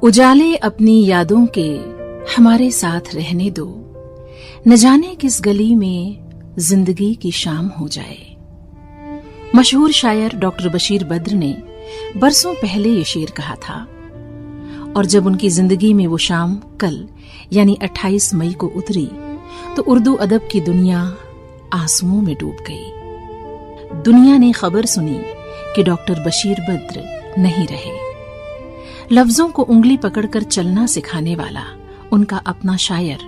उजाले अपनी यादों के हमारे साथ रहने दो, न जाने किस गली में जिंदगी की शाम हो जाए। मशहूर शायर डॉक्टर बशीर बद्र ने बरसों पहले ये शेर कहा था और जब उनकी जिंदगी में वो शाम कल यानी 28 मई को उतरी तो उर्दू अदब की दुनिया आंसुओं में डूब गई। दुनिया ने खबर सुनी कि डॉक्टर बशीर बद्र नहीं रहे। लफ्जों को उंगली पकड़कर चलना सिखाने वाला उनका अपना शायर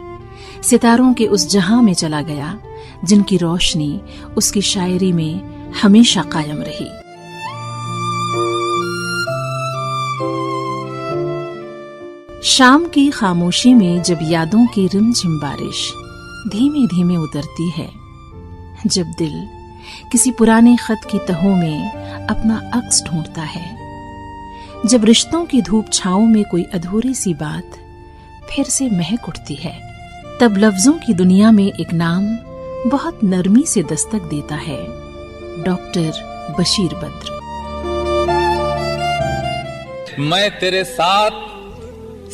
सितारों के उस जहां में चला गया जिनकी रोशनी उसकी शायरी में हमेशा कायम रही। शाम की खामोशी में जब यादों की रिमझिम बारिश धीमे धीमे उतरती है, जब दिल किसी पुराने खत की तहों में अपना अक्स ढूंढता है, जब रिश्तों की धूप छांव में कोई अधूरी सी बात फिर से महक उठती है, तब लफ्जों की दुनिया में एक नाम बहुत नरमी से दस्तक देता है, डॉक्टर बशीर बद्र। मैं तेरे साथ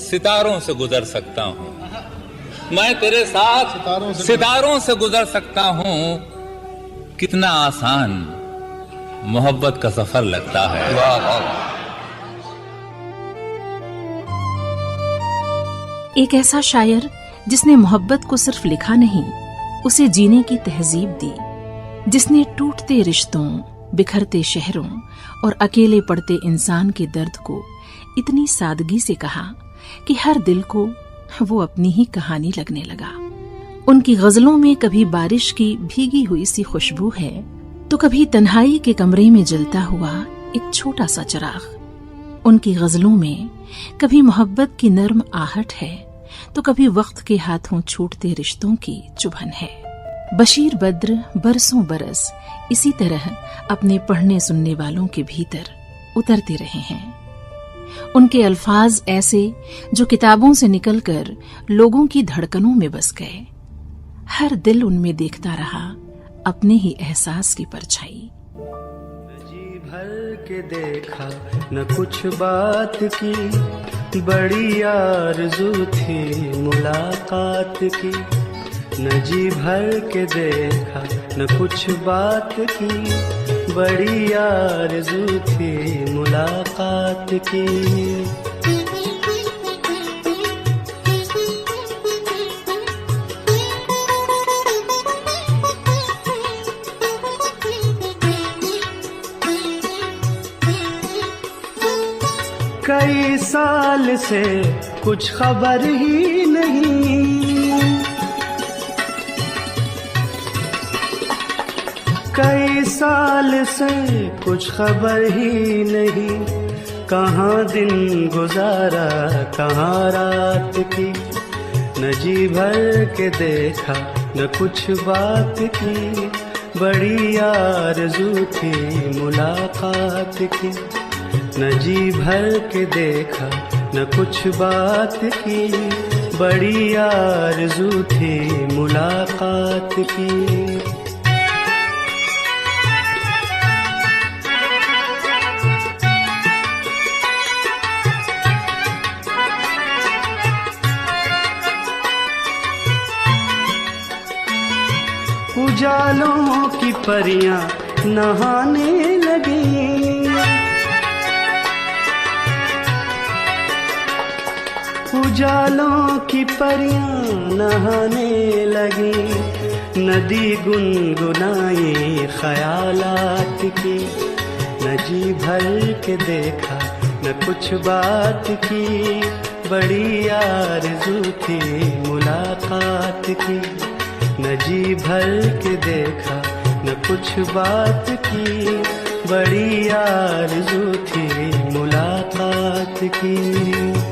सितारों से गुजर सकता हूँ, मैं तेरे साथ सितारों से गुजर सकता हूँ। कितना आसान मोहब्बत का सफर लगता है। वाह वाह। एक ऐसा शायर जिसने मोहब्बत को सिर्फ लिखा नहीं, उसे जीने की तहजीब दी, जिसने टूटते रिश्तों, बिखरते शहरों और अकेले पड़ते इंसान के दर्द को इतनी सादगी से कहा कि हर दिल को वो अपनी ही कहानी लगने लगा। उनकी गजलों में कभी बारिश की भीगी हुई सी खुशबू है तो कभी तन्हाई के कमरे में जलता हुआ एक छोटा सा चिराग। उनकी गजलों में कभी मोहब्बत की नर्म आहट है तो कभी वक्त के हाथों छूटते रिश्तों की चुभन है। बशीर बद्र बरसों बरस इसी तरह अपने पढ़ने सुनने वालों के भीतर उतरते रहे हैं। उनके अल्फाज ऐसे जो किताबों से निकलकर लोगों की धड़कनों में बस गए। हर दिल उनमें देखता रहा अपने ही एहसास की परछाई। जी भर के देखा न कुछ बात की, बड़ी आरज़ू थी मुलाकात की। न जी भर के देखा न कुछ बात की, बड़ी आरज़ू थी मुलाकात की। कई साल से कुछ खबर ही नहीं, कई साल से कुछ खबर ही नहीं। कहाँ दिन गुजारा कहाँ रात की, न जी भर के देखा न कुछ बात की। बड़ी आरज़ू थी मुलाकात की, न जी भर के देखा न कुछ बात की। बड़ी आरज़ू थी मुलाकात की। उजालों की परियां नहाने लगी, उजालों की परियां नहाने लगी। नदी गुनगुनाई ख्यालात की, न जी भर के देखा न कुछ बात की। बड़ी आरज़ू थी मुलाकात की, न जी भर के देखा न कुछ बात की। बड़ी आरज़ू थी मुलाकात की।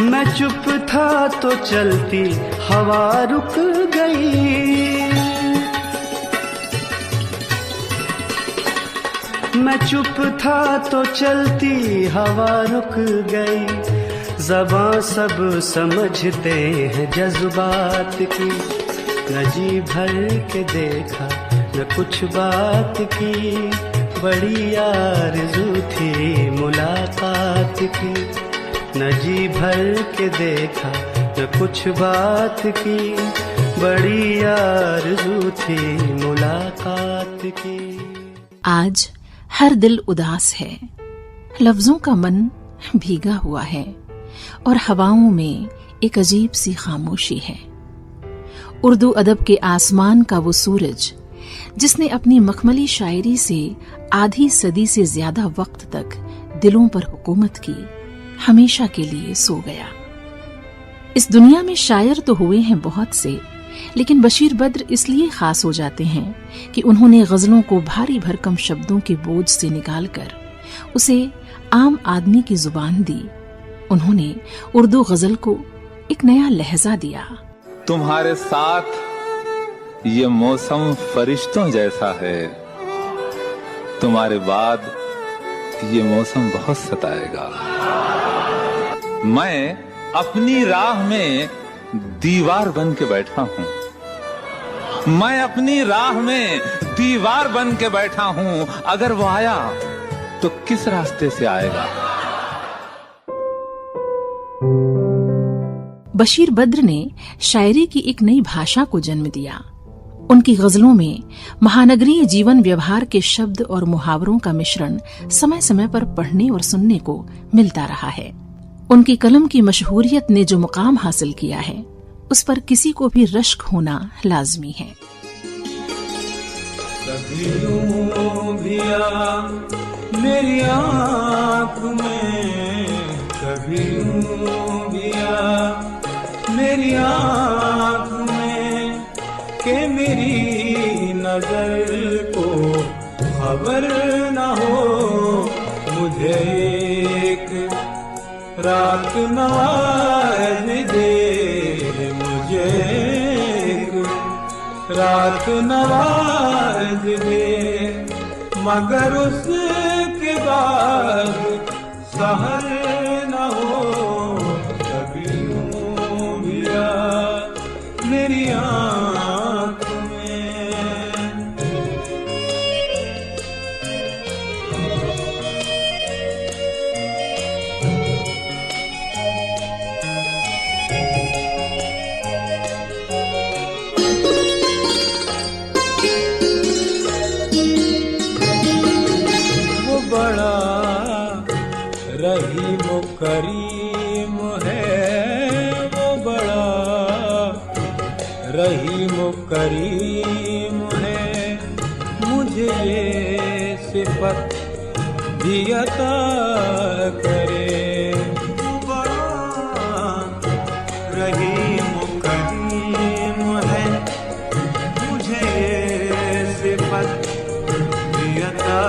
मैं चुप था तो चलती हवा रुक गई, मैं चुप था तो चलती हवा रुक गई। ज़बां सब समझते हैं जज्बात की, न जी भर के देखा न कुछ बात की, बड़ी आरज़ू थी मुलाकात की, न जी भर के देखा न कुछ बात की, बड़ी आरज़ू थी मुलाकात की। आज हर दिल उदास है, लफ्जों का मन भीगा हुआ है और हवाओं में एक अजीब सी खामोशी है। उर्दू अदब के आसमान का वो सूरज जिसने अपनी मखमली शायरी से आधी सदी से ज्यादा वक्त तक दिलों पर हुकूमत की, हमेशा के लिए सो गया। इस दुनिया में शायर तो हुए हैं बहुत से, लेकिन बशीर बद्र इसलिए खास हो जाते हैं कि उन्होंने गजलों को भारी भरकम शब्दों के बोझ से निकालकर उसे आम आदमी की जुबान दी। उन्होंने उर्दू गजल को एक नया लहजा दिया। तुम्हारे साथ ये मौसम फरिश्तों जैसा है, तुम्हारे बाद ये मौसम बहुत सताएगा। मैं अपनी राह में दीवार बन के बैठा हूँ, मैं अपनी राह में दीवार बन के बैठा हूँ। अगर वो आया तो किस रास्ते से आएगा? बशीर बद्र ने शायरी की एक नई भाषा को जन्म दिया। उनकी गजलों में महानगरीय जीवन व्यवहार के शब्द और मुहावरों का मिश्रण समय समय पर पढ़ने और सुनने को मिलता रहा है। उनकी कलम की मशहूरियत ने जो मुकाम हासिल किया है, उस पर किसी को भी रश्क होना लाजमी है। कभी यूं भी आ मेरी आँख में, कभी यूं भी आ मेरी आँख में, के मेरी नजर को खबर न हो, मुझे एक रात नवाज दे, मुझे एक रात नवाज दे, मगर उसके बाद सहर न हो, कभी यूं भी आ मेरी आँख में। वो बड़ा रहीम करीम है, वो बड़ा रहीम करीम है, मुझे ये सिफत भी अता करे। वो बड़ा रहीम करीम है, मुझे ये सिफत भी अता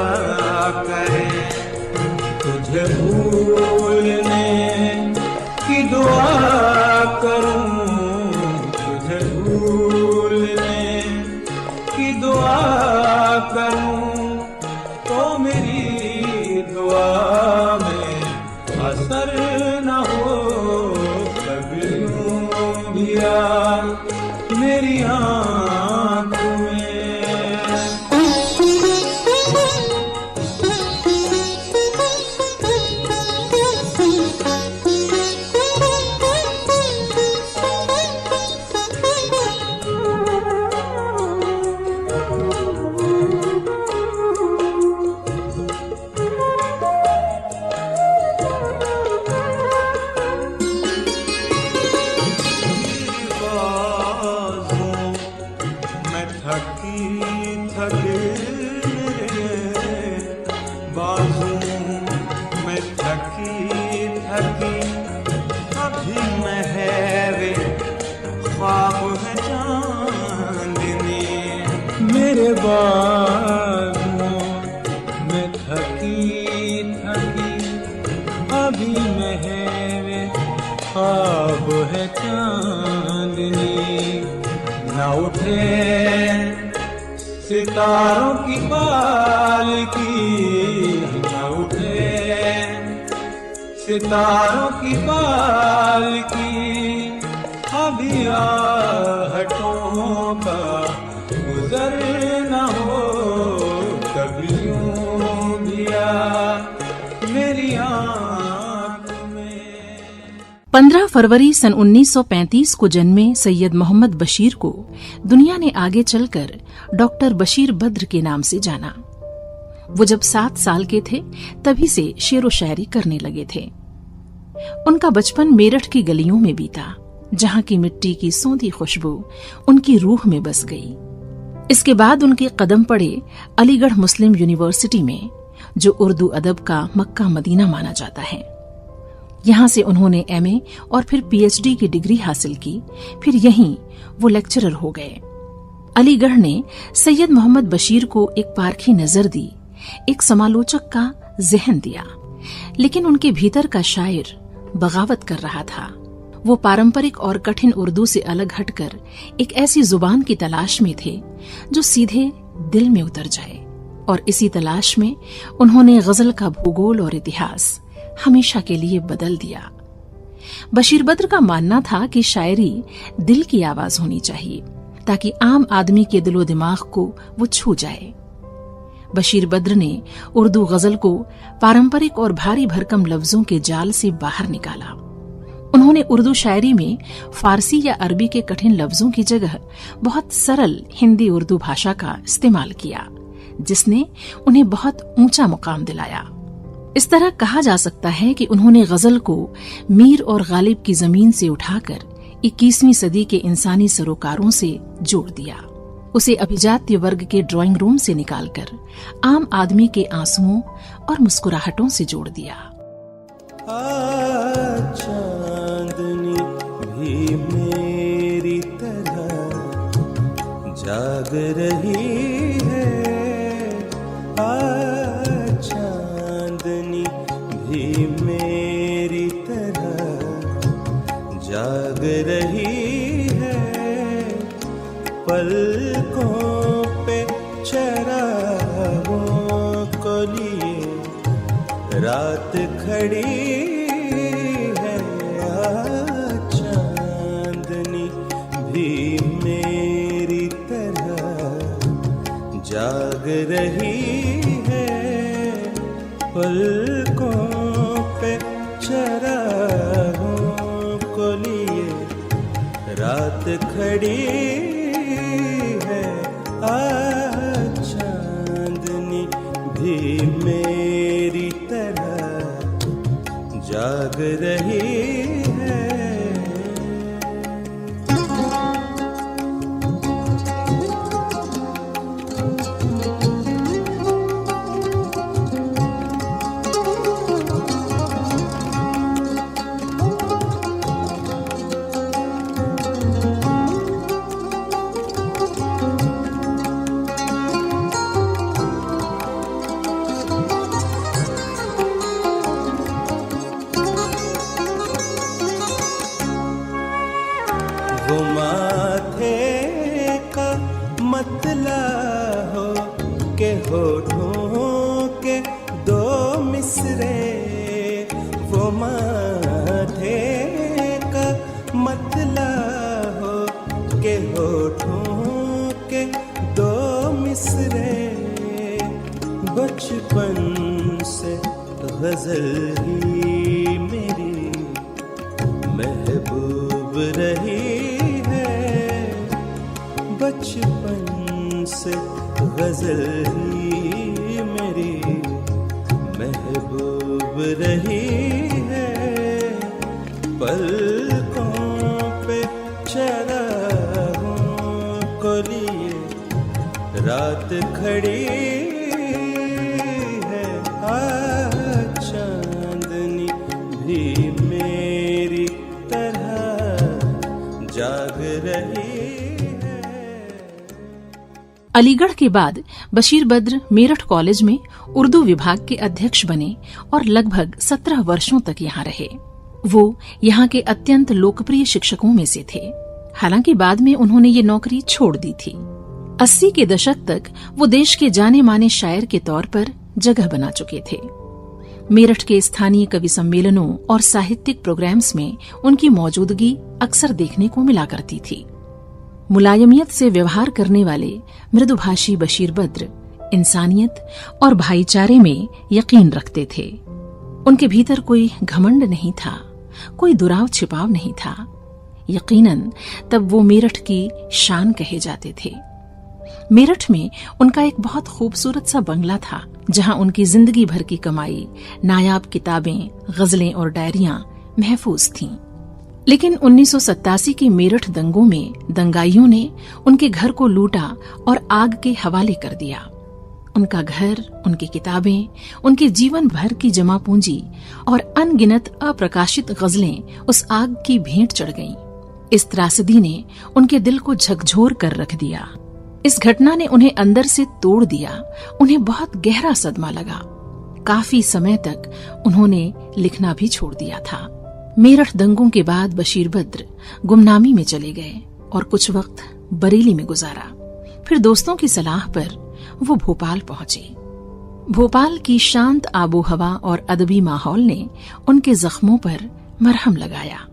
करे। तुझे भूलने की दुआ करूं, तुझे भूलने की दुआ करूं, तो मेरी दुआ में असर न हो, कभी यूं भी आ मेरी आँख में। मेरे बागों में थकी थकी अभी महवे ख्वाब है चांदनी, न उठे सितारों की पालकी, न उठे सितारों की पालकी अभी आहटों का गुजर न हो, कभी यूं भी आ मेरी आँख में। 15 फरवरी सन 1935 को जन्मे सैयद मोहम्मद बशीर को दुनिया ने आगे चलकर डॉक्टर बशीर बद्र के नाम से जाना। वो जब 7 साल के थे तभी से शेरो शायरी करने लगे थे। उनका बचपन मेरठ की गलियों में बीता, जहां की मिट्टी की सौंधी खुशबू उनकी रूह में बस गई। इसके बाद उनके कदम पड़े अलीगढ़ मुस्लिम यूनिवर्सिटी में, जो उर्दू अदब का मक्का मदीना माना जाता है। यहां से उन्होंने एमए और फिर पीएचडी की डिग्री हासिल की। फिर यहीं वो लेक्चरर हो गए। अलीगढ़ ने सैयद मोहम्मद बशीर को एक पारखी नजर दी, एक समालोचक का जहन दिया, लेकिन उनके भीतर का शायर बगावत कर रहा था। वो पारंपरिक और कठिन उर्दू से अलग हटकर एक ऐसी जुबान की तलाश में थे जो सीधे दिल में उतर जाए, और इसी तलाश में उन्होंने गजल का भूगोल और इतिहास हमेशा के लिए बदल दिया। बशीर बद्र का मानना था कि शायरी दिल की आवाज होनी चाहिए, ताकि आम आदमी के दिलो दिमाग को वो छू जाए। बशीर बद्र ने उर्दू गजल को पारंपरिक और भारी भरकम लफ्जों के जाल से बाहर निकाला। उन्होंने उर्दू शायरी में फारसी या अरबी के कठिन लफ्जों की जगह बहुत सरल हिंदी उर्दू भाषा का इस्तेमाल किया, जिसने उन्हें बहुत ऊंचा मुकाम दिलाया। इस तरह कहा जा सकता है कि उन्होंने गजल को मीर और गालिब की जमीन से उठाकर 21वीं सदी के इंसानी सरोकारों से जोड़ दिया। उसे अभिजात्य वर्ग के ड्राइंग रूम से निकालकर आम आदमी के आंसुओं और मुस्कुराहटों से जोड़ दिया। चांदनी भी मेरी तरह जाग रही है, चांदनी भी मेरी तरह जाग रही है, पलकों पे चरागों को लिए रात खड़ी है, चांदनी भी मेरी तरह जाग रही है, पलकों पे चरागों को लिए रात खड़ी है, चांदनी भी मेरी तरह जाग रही है। वो माथे का मतला हो के होठों के दो मिसरे, वो माथे का मतला हो के होठों के दो मिसरे, बचपन से गजल ही मेरी महबूब रही है, बचपन से गजल ही मेरी महबूब रही है, पलकों पे चरागों को लिए रात खड़ी है, चांदनी भी मेरी तरह जाग रही है। अलीगढ़ के बाद बशीर बद्र मेरठ कॉलेज में उर्दू विभाग के अध्यक्ष बने और लगभग 17 वर्षों तक यहाँ रहे। वो यहाँ के अत्यंत लोकप्रिय शिक्षकों में से थे। हालांकि बाद में उन्होंने ये नौकरी छोड़ दी थी। 80 के दशक तक वो देश के जाने माने शायर के तौर पर जगह बना चुके थे। मेरठ के स्थानीय कवि सम्मेलनों और साहित्यिक प्रोग्राम्स में उनकी मौजूदगी अक्सर देखने को मिला करती थी। मुलायमियत से व्यवहार करने वाले मृदुभाषी बशीर बद्र इंसानियत और भाईचारे में यकीन रखते थे। उनके भीतर कोई घमंड नहीं था, कोई दुराव छिपाव नहीं था। यकीनन तब वो मेरठ की शान कहे जाते थे। मेरठ में उनका एक बहुत खूबसूरत सा बंगला था, जहां उनकी जिंदगी भर की कमाई, नायाब किताबें, गजलें और डायरियां महफूज थीं। लेकिन 1987 के मेरठ दंगों में दंगाइयों ने उनके घर को लूटा और आग के हवाले कर दिया। उनका घर, उनकी किताबें, उनके जीवन भर की जमा पूंजी और अनगिनत अप्रकाशित गजलें उस आग की भेंट चढ़ गईं। इस त्रासदी ने उनके दिल को झकझोर कर रख दिया। इस घटना ने उन्हें अंदर से तोड़ दिया। उन्हें बहुत गहरा सदमा लगा। काफी समय तक उन्होंने लिखना भी छोड़ दिया था। मेरठ दंगों के बाद बशीर बद्र गुमनामी में चले गए और कुछ वक्त बरेली में गुजारा। फिर दोस्तों की सलाह पर वो भोपाल पहुंचे। भोपाल की शांत आबोहवा और अदबी माहौल ने उनके जख्मों पर मरहम लगाया।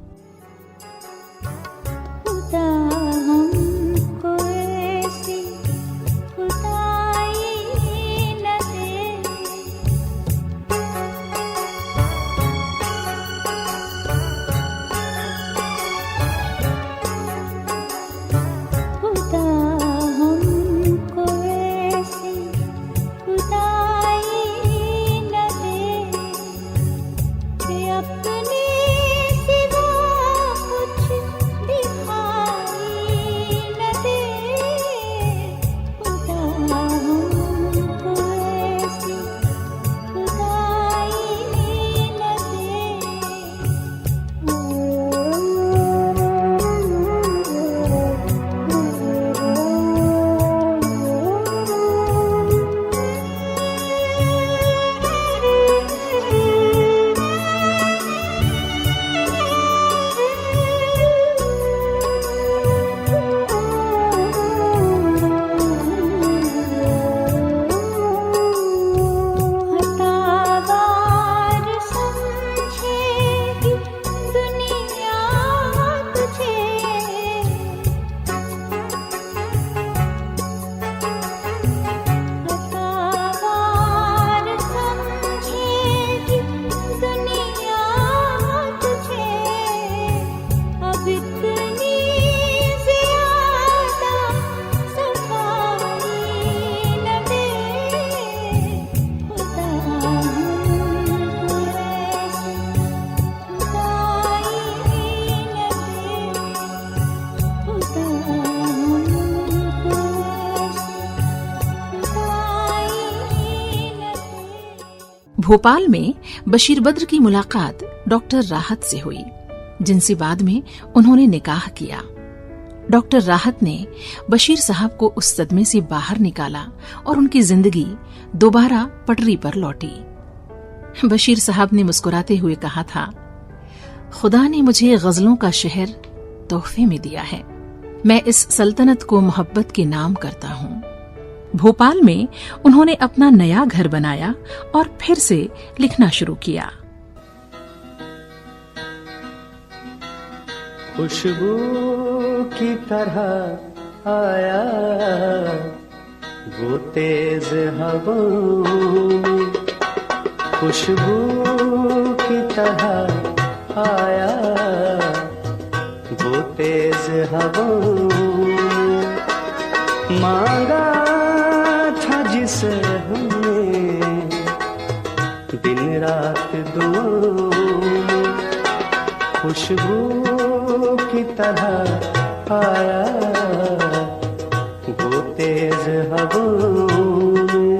भोपाल में बशीर बद्र की मुलाकात डॉक्टर राहत से हुई, जिनसे बाद में उन्होंने निकाह किया। डॉक्टर राहत ने बशीर साहब को उस सदमे से बाहर निकाला और उनकी जिंदगी दोबारा पटरी पर लौटी। बशीर साहब ने मुस्कुराते हुए कहा था, खुदा ने मुझे गजलों का शहर तोहफे में दिया है। मैं इस सल्तनत को मोहब्बत के नाम करता हूँ। भोपाल में उन्होंने अपना नया घर बनाया और फिर से लिखना शुरू किया। खुशबू की तरह आया वो तेज हवाओं में, खुशबू की तरह आया वो तेज हवाओं में, मांगा था जिसे हमने दिन रात दुआओं में, खुशबू की तरह आया वो तेज हवाओं में।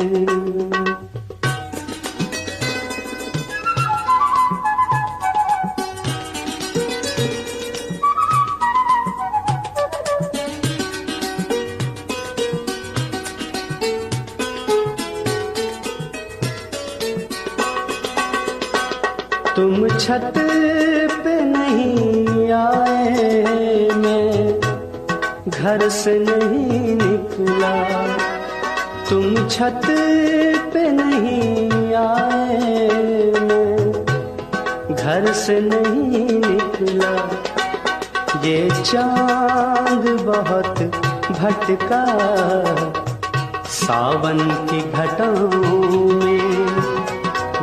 तुम छत पे नहीं आए, मैं घर से नहीं निकला, तुम छत पे नहीं आए, घर से नहीं निकला। ये चांद बहुत भटका सावन की घटाओं में,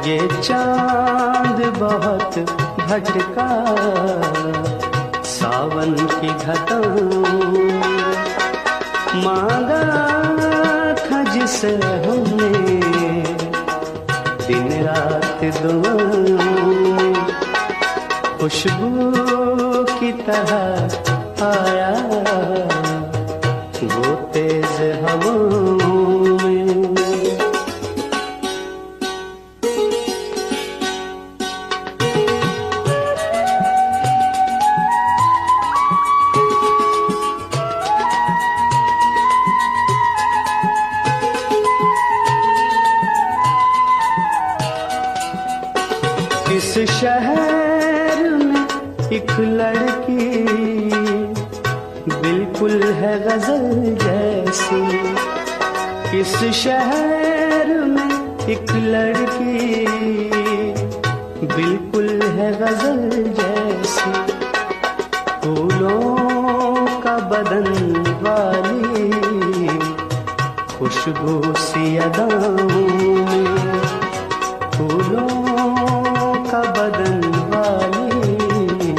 ये चांद बहुत भटका सावन की घटाओं में। मांगा था जिसे हमने दिन रात दुआओं में, खुशबू की तरह आया वो तेज हवाओं में। इस शहर में एक लड़की बिल्कुल है गजल जैसी। इस शहर में एक लड़की बिल्कुल है गजल जैसी। फूलों का बदन वाली खुशबू सी अदाओं में, फूलों का बदन वाली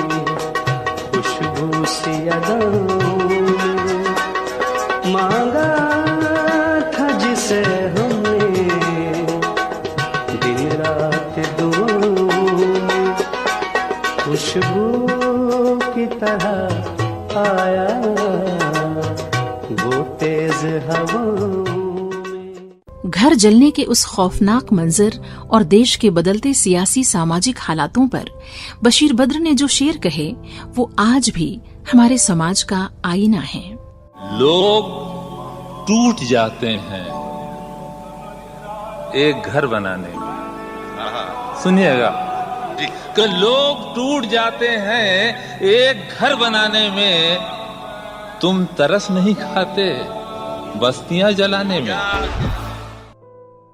खुशबू सी अदाओं में। मांगा था जिसे हमने दिन रात दुआओं में, खुशबू की तरह आया वो तेज हवाओं। घर जलने के उस खौफनाक मंजर और देश के बदलते सियासी सामाजिक हालातों पर बशीर बद्र ने जो शेर कहे वो आज भी हमारे समाज का आईना है। लोग टूट जाते हैं एक घर बनाने में, सुनिएगा कि लोग टूट जाते हैं एक घर बनाने में, तुम तरस नहीं खाते बस्तियां जलाने में।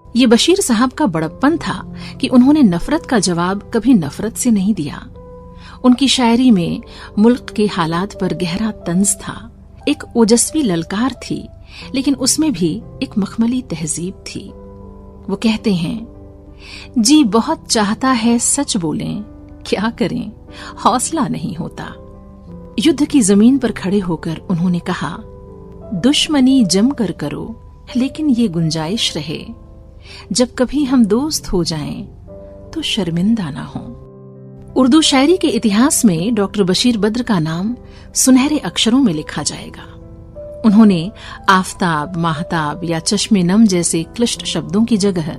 ये बशीर साहब का बड़प्पन था कि उन्होंने नफरत का जवाब कभी नफरत से नहीं दिया। उनकी शायरी में मुल्क के हालात पर गहरा तंज था, एक ओजस्वी ललकार थी, लेकिन उसमें भी एक मखमली तहजीब थी। वो कहते हैं, जी बहुत चाहता है सच बोलें, क्या करें हौसला नहीं होता। युद्ध की जमीन पर खड़े होकर उन्होंने कहा, दुश्मनी जम कर करो लेकिन ये गुंजाइश रहे, जब कभी हम दोस्त हो जाएं तो शर्मिंदा ना हो। उर्दू शायरी के इतिहास में डॉक्टर बशीर बद्र का नाम सुनहरे अक्षरों में लिखा जाएगा। उन्होंने आफताब, माहताब या चश्मे नम जैसे क्लिष्ट शब्दों की जगह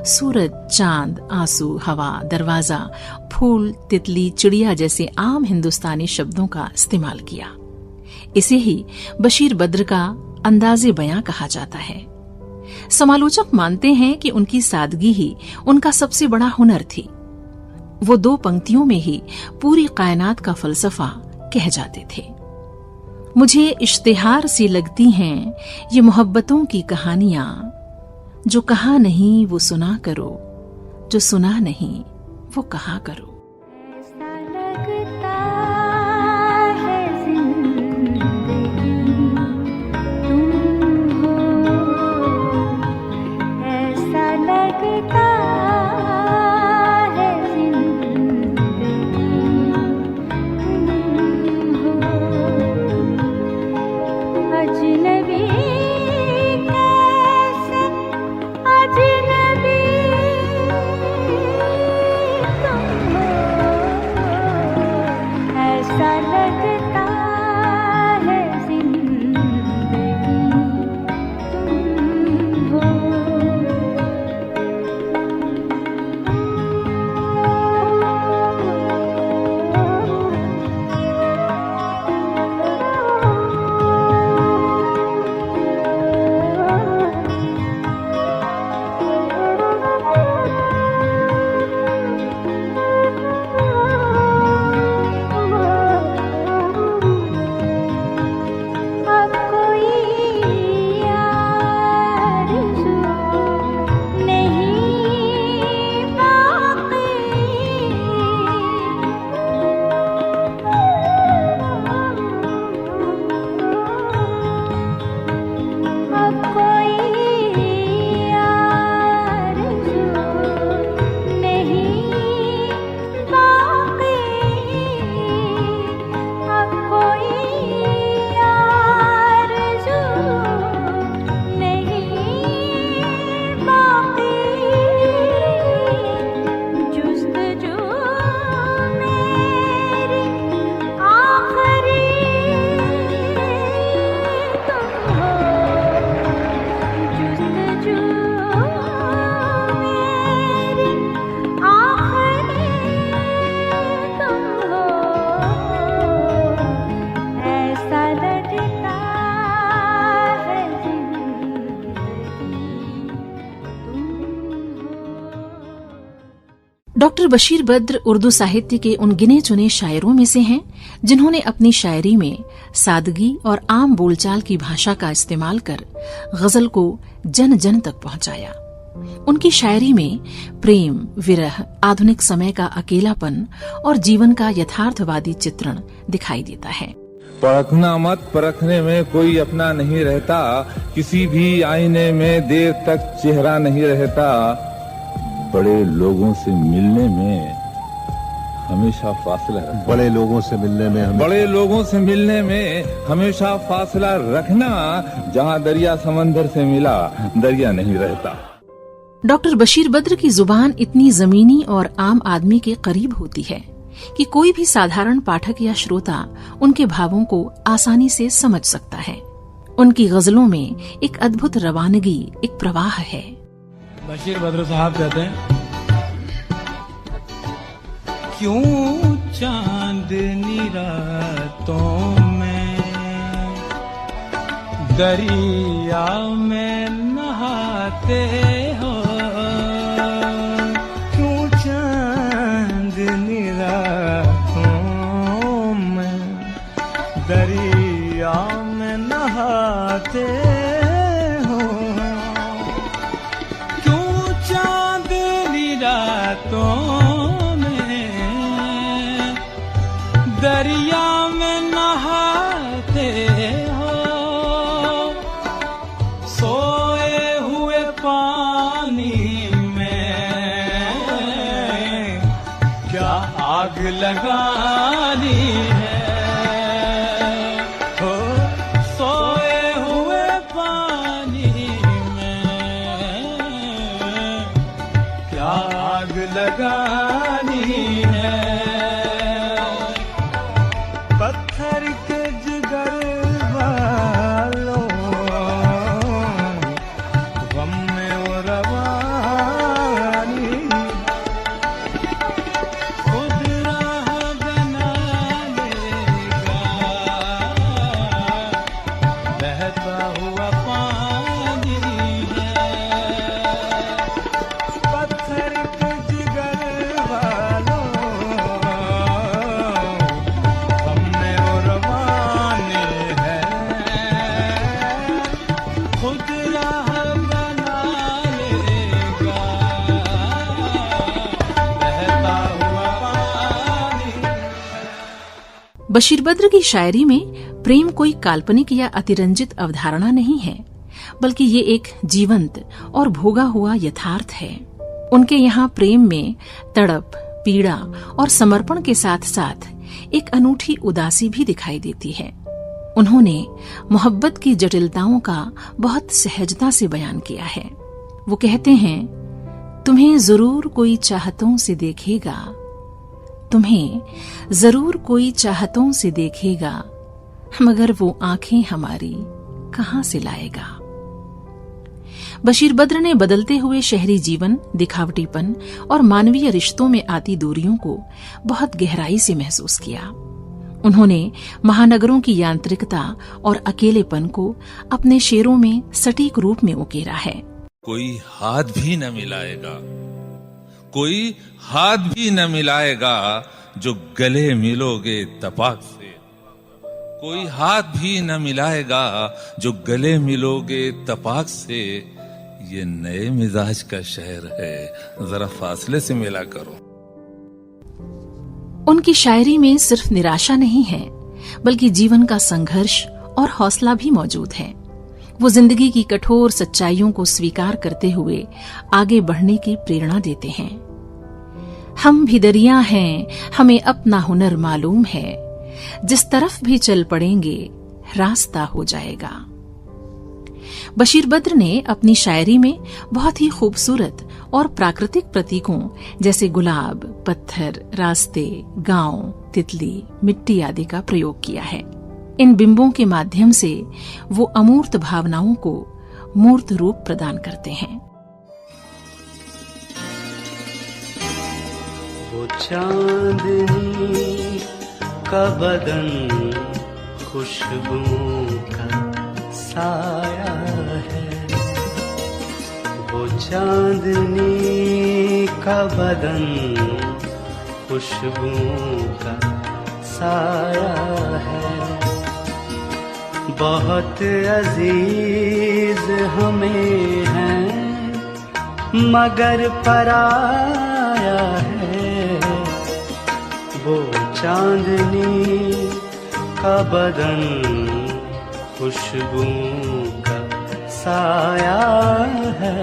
सूरज, चांद, आंसू, हवा, दरवाजा, फूल, तितली, चिड़िया जैसे आम हिंदुस्तानी शब्दों का इस्तेमाल किया। इसे ही बशीर बद्र का अंदाजे बयां कहा जाता है। समालोचक मानते हैं कि उनकी सादगी ही उनका सबसे बड़ा हुनर थी। वो दो पंक्तियों में ही पूरी कायनात का फलसफा कह जाते थे। मुझे इश्तिहार सी लगती हैं ये मोहब्बतों की कहानियां, जो कहा नहीं वो सुना करो, जो सुना नहीं वो कहा करो। डॉक्टर बशीर बद्र उर्दू साहित्य के उन गिने चुने शायरों में से हैं जिन्होंने अपनी शायरी में सादगी और आम बोलचाल की भाषा का इस्तेमाल कर गजल को जन जन तक पहुंचाया। उनकी शायरी में प्रेम, विरह, आधुनिक समय का अकेलापन और जीवन का यथार्थवादी चित्रण दिखाई देता है। परखना मत, परखने में कोई अपना नहीं रहता, किसी भी आईने में देर तक चेहरा नहीं रहता, बड़े लोगों से मिलने में हमेशा फासला रखना, बड़े लोगों से मिलने में हमेशा फासला रखना, जहाँ दरिया समंदर से मिला दरिया नहीं रहता। डॉक्टर बशीर बद्र की जुबान इतनी जमीनी और आम आदमी के करीब होती है कि कोई भी साधारण पाठक या श्रोता उनके भावों को आसानी से समझ सकता है। उनकी गजलों में एक अद्भुत रवानगी, एक प्रवाह है। बशीर बद्र साहब कहते हैं, क्यों चांदनी रातों में दरिया में नहाते हो, क्यों चांदनी रातों में दरिया में नहाते हो, क्यों चांदनी रातों दरिया में नहाते हो, सोए हुए पानी में क्या आग लगानी है, हो सोए हुए पानी में क्या आग लगानी है, पत्थर के जिगर वालों गम में वो रवानी, खुद राह बना लेगा बहता हुआ पानी है, पत्थर के जिगर वालों बशीर बद्र की शायरी में प्रेम कोई काल्पनिक या अतिरंजित अवधारणा नहीं है, बल्कि ये एक जीवंत और भोगा हुआ यथार्थ है। उनके यहाँ प्रेम में तड़प, पीड़ा और समर्पण के साथ साथ एक अनूठी उदासी भी दिखाई देती है। उन्होंने मोहब्बत की जटिलताओं का बहुत सहजता से बयान किया है। वो कहते हैं, तुम्हें जरूर कोई चाहतों से देखेगा, तुम्हें जरूर कोई चाहतों से देखेगा, मगर वो आंखें हमारी कहां से लाएगा। बशीर बद्र ने बदलते हुए शहरी जीवन, दिखावटीपन और मानवीय रिश्तों में आती दूरियों को बहुत गहराई से महसूस किया। उन्होंने महानगरों की यांत्रिकता और अकेलेपन को अपने शेरों में सटीक रूप में उकेरा है। कोई हाथ भी न मिलाएगा, कोई हाथ भी न मिलाएगा जो गले मिलोगे तपाक से, कोई हाथ भी न मिलाएगा जो गले मिलोगे तपाक से, ये नए मिजाज का शहर है, जरा फासले से मिला करो। उनकी शायरी में सिर्फ निराशा नहीं है, बल्कि जीवन का संघर्ष और हौसला भी मौजूद है। वो जिंदगी की कठोर सच्चाइयों को स्वीकार करते हुए आगे बढ़ने की प्रेरणा देते हैं। हम भी दरिया हैं, हमें अपना हुनर मालूम है, जिस तरफ भी चल पड़ेंगे रास्ता हो जाएगा। बशीर बद्र ने अपनी शायरी में बहुत ही खूबसूरत और प्राकृतिक प्रतीकों जैसे गुलाब, पत्थर, रास्ते, गांव, तितली, मिट्टी आदि का प्रयोग किया है। इन बिंबों के माध्यम से वो अमूर्त भावनाओं को मूर्त रूप प्रदान करते हैं। वो चांदनी का बदन खुशबुओं का साया है, वो चांदनी का बदन खुशबुओं का साया है। बहुत अजीज हमें है मगर पराया है। वो चांदनी का बदन खुशबुओं का साया है।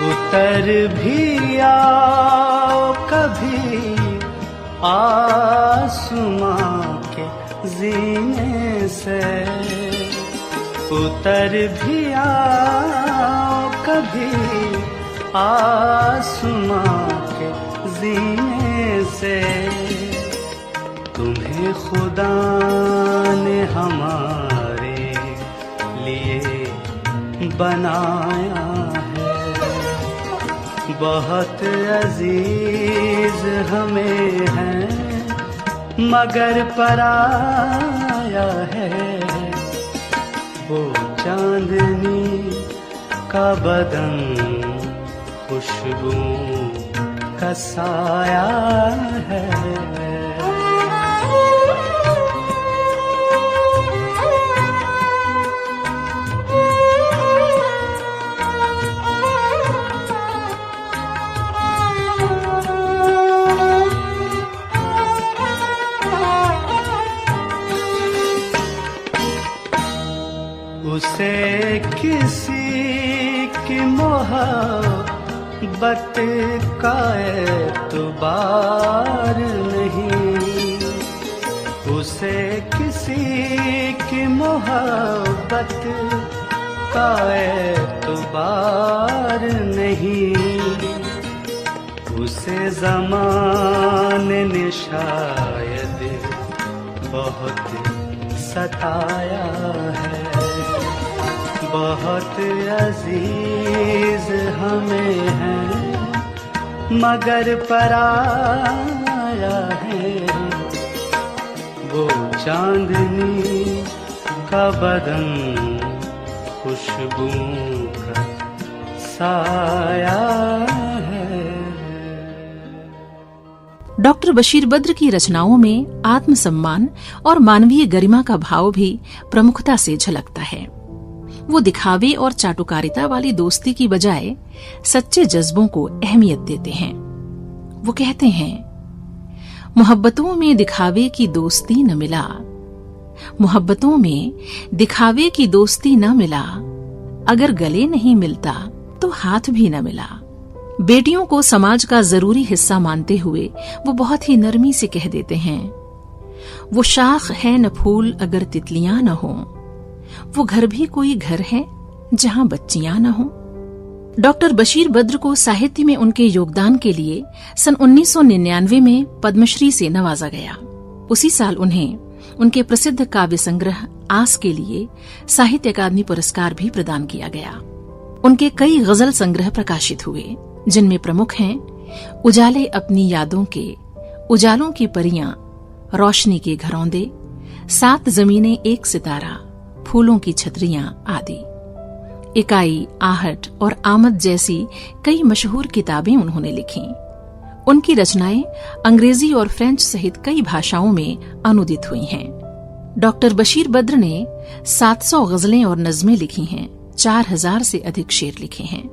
उतर भी आओ कभी आसमां के जीने से, उतर भी आओ कभी आसमां के जीने से। तुम्हें खुदा ने हमारे लिए बनाया है। बहुत अजीज हमें है मगर पराया है। वो चांदनी का बदन खुशबुओं का साया है। उसे किसी की मोहब्बत का एतबार नहीं। उसे किसी की मोहब्बत का एतबार नहीं। उसे ज़माने ने शायद बहुत सताया है। बहुत अजीज हमें है मगर पराया है। वो चांदनी का बदन खुशबुओं का साया है। डॉक्टर बशीर बद्र की रचनाओं में आत्मसम्मान और मानवीय गरिमा का भाव भी प्रमुखता से झलकता है। वो दिखावे और चाटुकारिता वाली दोस्ती की बजाय सच्चे जज्बों को अहमियत देते हैं। वो कहते हैं, मोहब्बतों में दिखावे की दोस्ती न मिला, मोहब्बतों में दिखावे की दोस्ती न मिला। अगर गले नहीं मिलता तो हाथ भी न मिला। बेटियों को समाज का जरूरी हिस्सा मानते हुए वो बहुत ही नरमी से कह देते हैं, वो शाख है न फूल अगर तितलियां न हो, वो घर भी कोई घर है जहां बच्चियां न हो। डॉक्टर बशीर बद्र को साहित्य में उनके योगदान के लिए सन 1999 में पद्मश्री से नवाजा गया। उसी साल उन्हें उनके प्रसिद्ध काव्य संग्रह आस के लिए साहित्य अकादमी पुरस्कार भी प्रदान किया गया। उनके कई गजल संग्रह प्रकाशित हुए, जिनमें प्रमुख हैं उजाले अपनी यादों के, उजालों की परियां, रोशनी के घरौंदे, 7 जमीनें एक सितारा, फूलों की छतरियां आदि। इकाई, आहट और आमद जैसी कई मशहूर किताबें उन्होंने लिखी। उनकी रचनाएं अंग्रेजी और फ्रेंच सहित कई भाषाओं में अनुदित हुई हैं। डॉक्टर बशीर बद्र ने 700 गजलें और नज़में लिखी हैं, 4000 से अधिक शेर लिखे हैं।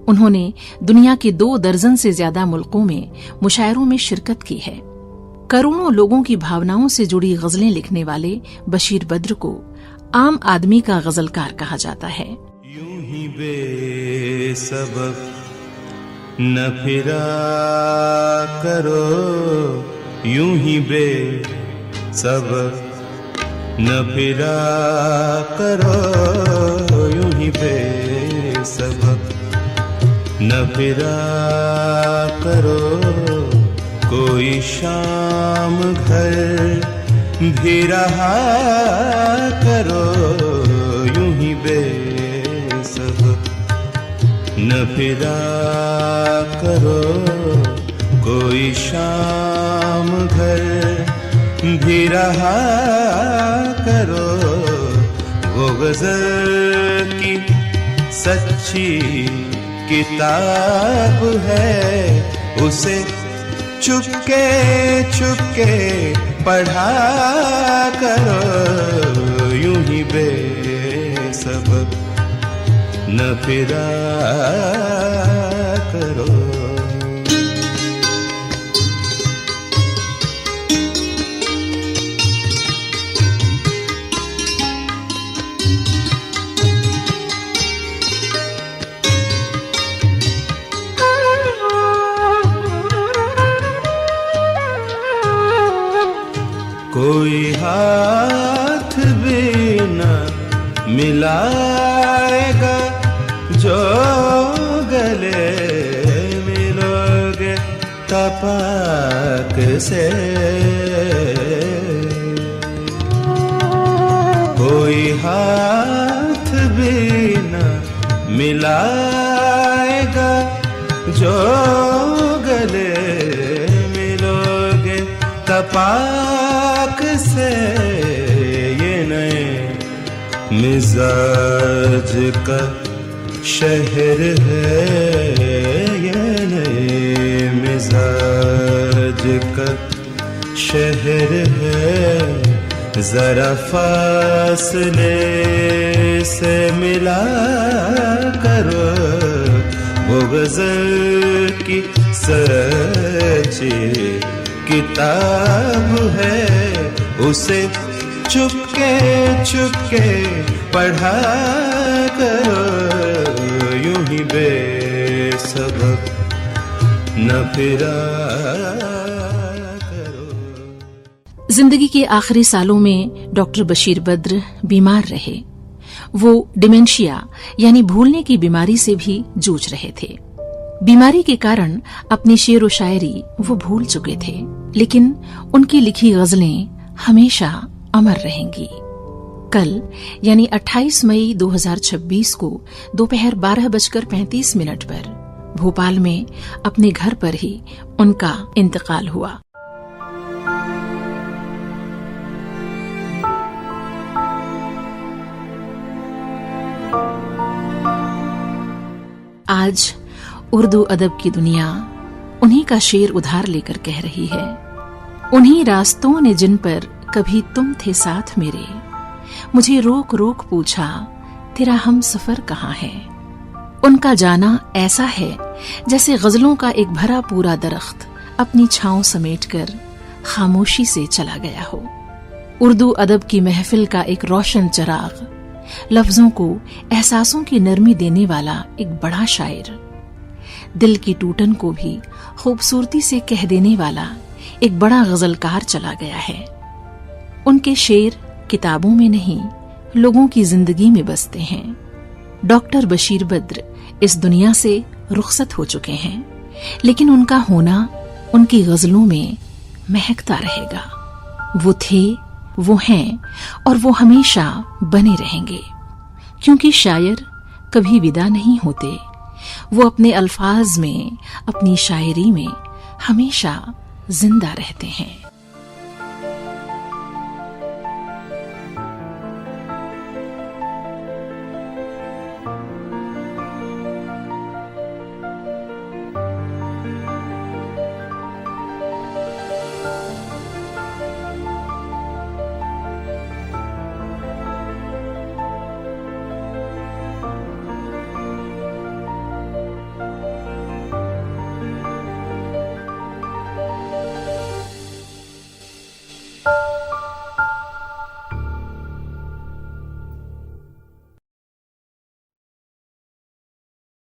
उन्होंने दुनिया के 2 दर्जन से ज्यादा मुल्कों में मुशायरों में शिरकत की है। करोड़ों लोगों की भावनाओं से जुड़ी गजलें लिखने वाले बशीर बद्र को आम आदमी का गजलकार कहा जाता है। यूं ही बेसबब न फिरा करो, यूं ही बेसबब न फिरा करो, यूं ही बेसबब न फिरा करो। कोई शाम घर भी रहा करो, यूं ही न फिरा करो, कोई शाम घर भी रहा करो। वो गज़ल की सच्ची किताब है, उसे चुपके चुपके पढ़ा करो। यूं ही बेसबब न फिरा करो। कोई हाथ भी न मिलाएगा, जो गले मिलोगे तपाक से। कोई हाथ भी न मिलाएगा, जो गले मिलोगे तपाक से। ये नए मिजाज का शहर है, ये नए मिजाज का शहर है। जरा फासले से मिला करो, वो गज़ल की सच्ची किताब है, उसे चुपके चुपके पढ़ा करो। यूं ही बेसबब न फिरा करो। जिंदगी के आखिरी सालों में डॉक्टर बशीर बद्र बीमार रहे। वो डिमेंशिया यानी भूलने की बीमारी से भी जूझ रहे थे। बीमारी के कारण अपनी शेर व शायरी वो भूल चुके थे, लेकिन उनकी लिखी गजलें हमेशा अमर रहेंगी। कल यानी 28 मई 2026 को दोपहर 12:35 पर भोपाल में अपने घर पर ही उनका इंतकाल हुआ। आज उर्दू अदब की दुनिया उन्हीं का शेर उधार लेकर कह रही है। उन्हीं रास्तों ने जिन पर कभी तुम थे साथ मेरे, मुझे रोक रोक पूछा तेरा हम सफर कहाँ है। उनका जाना ऐसा है जैसे गजलों का एक भरा पूरा दरख्त अपनी छांव समेटकर खामोशी से चला गया हो। उर्दू अदब की महफिल का एक रोशन चिराग, लफ्जों को एहसासों की नरमी देने वाला एक बड़ा शायर, दिल की टूटन को भी खूबसूरती से कह देने वाला एक बड़ा गजलकार चला गया है। उनके शेर किताबों में नहीं, लोगों की जिंदगी में बसते हैं। डॉक्टर बशीर बद्र इस दुनिया से रुखसत हो चुके हैं, लेकिन उनका होना उनकी गजलों में महकता रहेगा। वो थे, वो हैं और वो हमेशा बने रहेंगे, क्योंकि शायर कभी विदा नहीं होते। वो अपने अल्फाज में, अपनी शायरी में हमेशा जिंदा रहते हैं।